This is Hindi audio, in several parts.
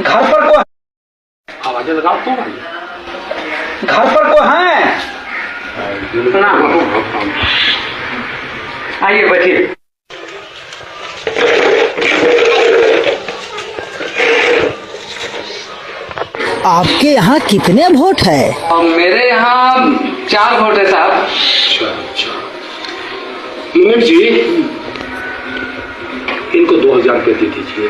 घर पर को आवाज लगाओ तो भाई। घर पर को है? आइए बैठिए। आपके यहाँ कितने वोट है? मेरे यहाँ 4 वोट है साहब। अच्छा। मुनीम जी, इनको 2000 रुपये दे दीजिए।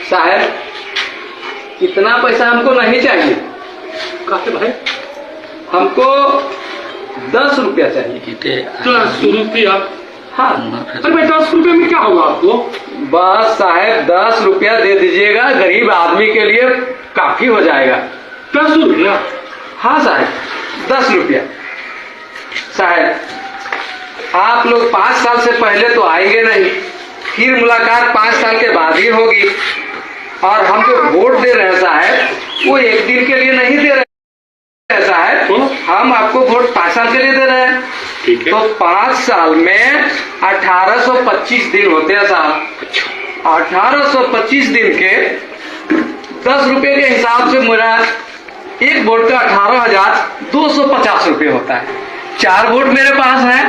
साहब इतना पैसा हमको नहीं चाहिए। काहे भाई? हमको 10 रुपया चाहिए। 10 रुपया? हाँ। अरे भाई 10 रुपये में क्या होगा आपको? बस साहब 10 रुपया दे दीजिएगा, गरीब आदमी के लिए काफी हो जाएगा। 10 रुपया? हाँ साहब 10 रुपया। साहब आप लोग 5 साल से पहले तो आएंगे नहीं, फिर मुलाकात 5 साल के बाद ही होगी। और हम जो वोट दे रहे हैं साहब वो एक दिन के लिए नहीं दे रहे हैं साहब, हम आपको वोट 5 साल के लिए दे रहे हैं। ठीक है। तो 5 साल में 1825 दिन होते हैं साहब। 1825 दिन के 10 रुपए के हिसाब से मेरा एक वोट का 18,250 रुपये होता है। 4 वोट मेरे पास हैं,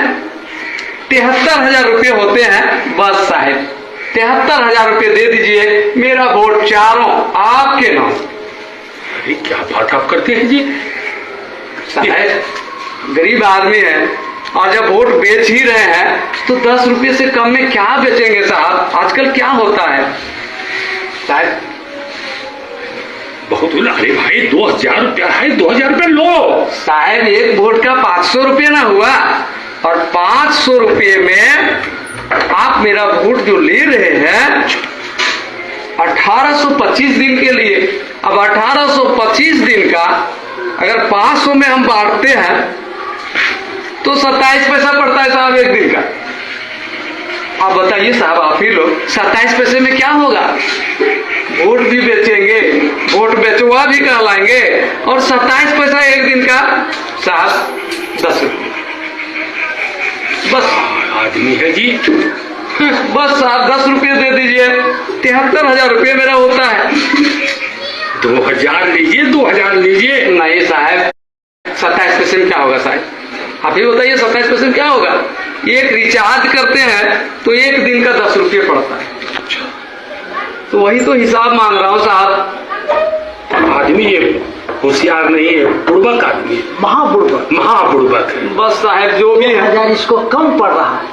73,000 रुपये होते हैं। बस साहब 73,000 रुपये दे दीजिए, मेरा वोट चारों आपके नाम। अरे क्या बात आप करते हैं जी? साहब गरीब आदमी है और जब वोट बेच ही रहे हैं तो 10 रुपये से कम में क्या बेचेंगे साहब? आजकल क्या होता है साहब? बहुत बोला। अरे भाई 2000 रुपया है, 2000 रुपया लो। साहब एक वोट का 500 रुपये ना हुआ, और 500 रुपये में आप मेरा वोट जो ले रहे हैं 1825 दिन के लिए। अब 1825 दिन का अगर 500 में हम बांटते हैं तो 27 पैसा पड़ता है साहब एक दिन का। आप बताइए साहब, आप ही लोग 27 पैसे में क्या होगा? वोट भी बेचेंगे, वोट बेचवा भी कहलाएंगे, और 27 पैसा एक दिन का साहब 10 रुपये। बस आदमी है जी। बस साहब 10 रुपये दे दीजिए, 73,000 रुपये मेरा होता है। 2000 लीजिए, 2000 लीजिए। नहीं साहब 27 पैसे में क्या होगा साहब? आप ही बताइए 27 पैसे में क्या होगा? एक रिचार्ज करते हैं तो एक दिन का 10 रुपये पड़ता है। तो वही तो हिसाब मांग रहा हूँ साहब। आदमी ये होशियार नहीं है, बुड़बक आदमी, महाबुड़बक है। बस साहब जो भी है 1000 इसको कम पड़ रहा है।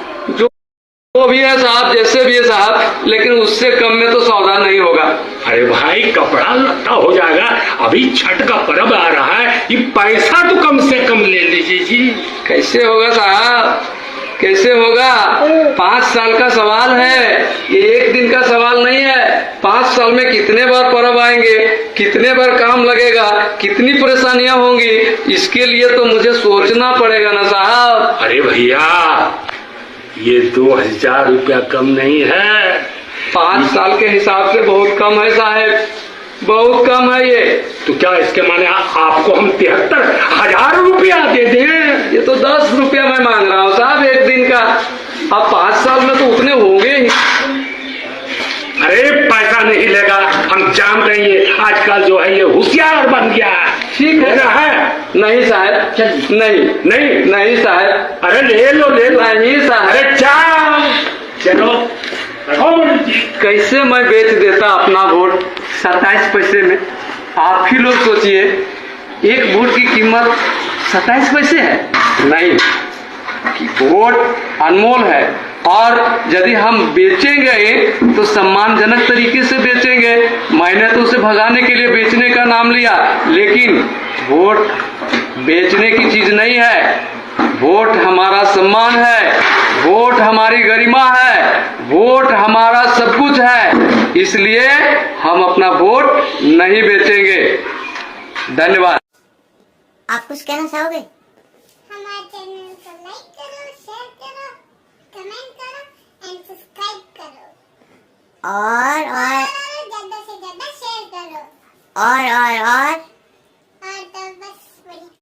जो भी है साहब, जैसे भी है साहब, लेकिन उससे कम में तो सौदा नहीं होगा। अरे भाई कपड़ा लत्ता हो जाएगा, अभी छठ का पर्व आ रहा है, ये पैसा तो कम से कम ले लीजिए जी। कैसे होगा साहब, कैसे होगा? 5 साल का सवाल है, ये एक दिन का सवाल नहीं है। 5 साल में कितने बार पर्व आएंगे, कितने बार काम लगेगा, कितनी परेशानियां होंगी, इसके लिए तो मुझे सोचना पड़ेगा ना साहब। अरे भैया ये 2000 रुपया कम नहीं है। 5 साल के हिसाब से बहुत कम है साहब, बहुत कम है ये। तो क्या इसके माने आपको हम 73,000 रुपया दे दें? ये तो 10 रुपया मैं मांग रहा हूँ साहब एक दिन का। अब 5 साल में तो उतने होंगे ही। अरे पैसा नहीं लेगा, हम जान रहे हैं आजकल जो है ये होशियार बन गया है। ठीक है ना है? नहीं साहब, नहीं नहीं नहीं साहब। अरे ले लो नहीं साहब। अरे चलो कैसे मैं बेच देता अपना वोट 27 पैसे में? आप ही लोग सोचिए, एक वोट की कीमत 27 पैसे है। नहीं, वोट अनमोल है, और यदि हम बेचेंगे तो सम्मानजनक तरीके से बेचेंगे। मैंने तो उसे भगाने के लिए बेचने का नाम लिया, लेकिन वोट बेचने की चीज नहीं है। वोट हमारा सम्मान है, वोट हमारी गरिमा है, वोट हमारा सब कुछ है। इसलिए हम अपना वोट नहीं बेचेंगे। धन्यवाद। आप कुछ कहना चाहोगे? हमारे चैनल को लाइक करो, शेयर करो, कमेंट करो एंड सब्सक्राइब करो। और ज्यादा से ज्यादा शेयर करो। और